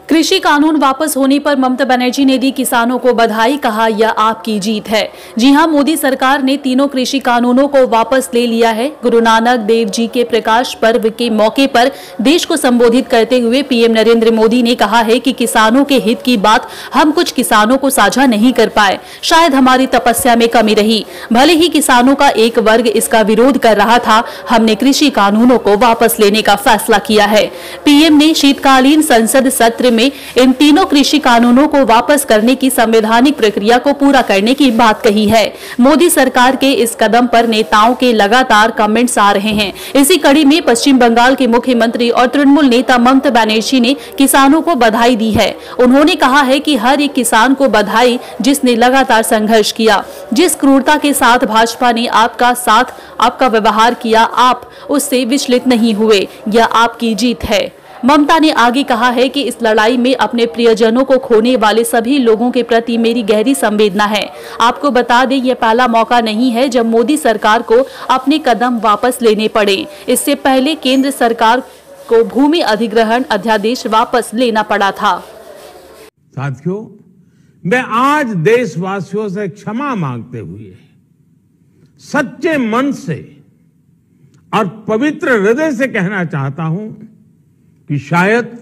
कृषि कानून वापस होने पर ममता बनर्जी ने दी किसानों को बधाई, कहा यह आपकी जीत है। जी हां, मोदी सरकार ने तीनों कृषि कानूनों को वापस ले लिया है। गुरु नानक देव जी के प्रकाश पर्व के मौके पर देश को संबोधित करते हुए पीएम नरेंद्र मोदी ने कहा है कि किसानों के हित की बात हम कुछ किसानों को साझा नहीं कर पाए, शायद हमारी तपस्या में कमी रही। भले ही किसानों का एक वर्ग इसका विरोध कर रहा था, हमने कृषि कानूनों को वापस लेने का फैसला किया है। पीएम ने शीतकालीन संसद सत्र में इन तीनों कृषि कानूनों को वापस करने की संवैधानिक प्रक्रिया को पूरा करने की बात कही है। मोदी सरकार के इस कदम पर नेताओं के लगातार कमेंट्स आ रहे हैं। इसी कड़ी में पश्चिम बंगाल के मुख्यमंत्री और तृणमूल नेता ममता बनर्जी ने किसानों को बधाई दी है। उन्होंने कहा है कि हर एक किसान को बधाई जिसने लगातार संघर्ष किया। जिस क्रूरता के साथ भाजपा ने आपका व्यवहार किया, आप उससे विचलित नहीं हुए, यह आपकी जीत है। ममता ने आगे कहा है कि इस लड़ाई में अपने प्रियजनों को खोने वाले सभी लोगों के प्रति मेरी गहरी संवेदना है। आपको बता दें, यह पहला मौका नहीं है जब मोदी सरकार को अपने कदम वापस लेने पड़े। इससे पहले केंद्र सरकार को भूमि अधिग्रहण अध्यादेश वापस लेना पड़ा था। साथियों, मैं आज देशवासियों से क्षमा मांगते हुए सच्चे मन से और पवित्र हृदय से कहना चाहता हूं कि शायद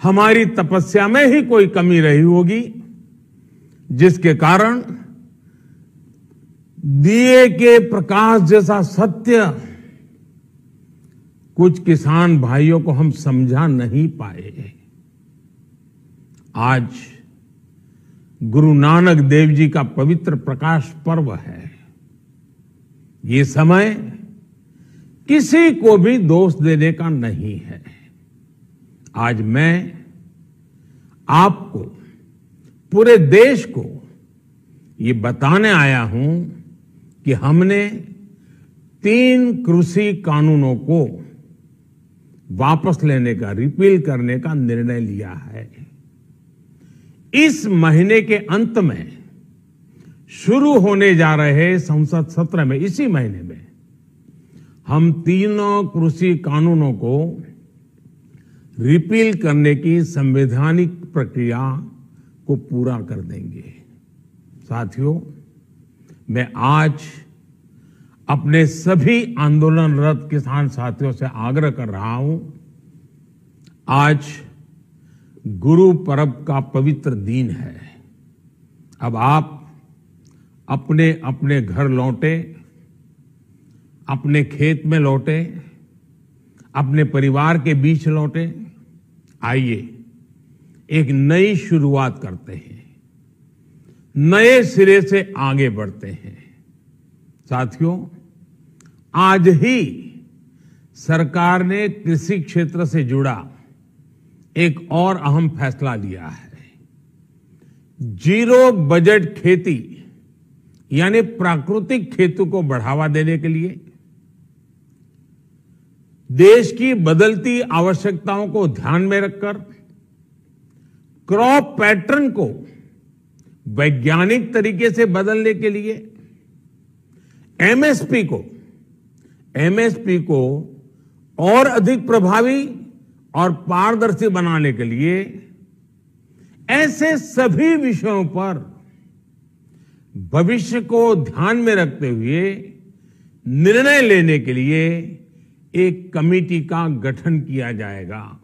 हमारी तपस्या में ही कोई कमी रही होगी, जिसके कारण दिए के प्रकाश जैसा सत्य कुछ किसान भाइयों को हम समझा नहीं पाए। आज गुरु नानक देव जी का पवित्र प्रकाश पर्व है। ये समय किसी को भी दोष देने का नहीं है। आज मैं आपको, पूरे देश को ये बताने आया हूं कि हमने 3 कृषि कानूनों को वापस लेने का, रिपील करने का निर्णय लिया है। इस महीने के अंत में शुरू होने जा रहे संसद सत्र में, इसी महीने में हम तीनों कृषि कानूनों को रिपील करने की संवैधानिक प्रक्रिया को पूरा कर देंगे। साथियों, मैं आज अपने सभी आंदोलनरत किसान साथियों से आग्रह कर रहा हूं, आज गुरु पर्व का पवित्र दिन है। अब आप अपने अपने घर लौटे, अपने खेत में लौटे, अपने परिवार के बीच लौटे। आइए एक नई शुरुआत करते हैं, नए सिरे से आगे बढ़ते हैं। साथियों, आज ही सरकार ने कृषि क्षेत्र से जुड़ा एक और अहम फैसला लिया है। जीरो बजट खेती यानी प्राकृतिक खेती को बढ़ावा देने के लिए, देश की बदलती आवश्यकताओं को ध्यान में रखकर क्रॉप पैटर्न को वैज्ञानिक तरीके से बदलने के लिए एमएसपी को और अधिक प्रभावी और पारदर्शी बनाने के लिए, ऐसे सभी विषयों पर भविष्य को ध्यान में रखते हुए निर्णय लेने के लिए एक कमेटी का गठन किया जाएगा।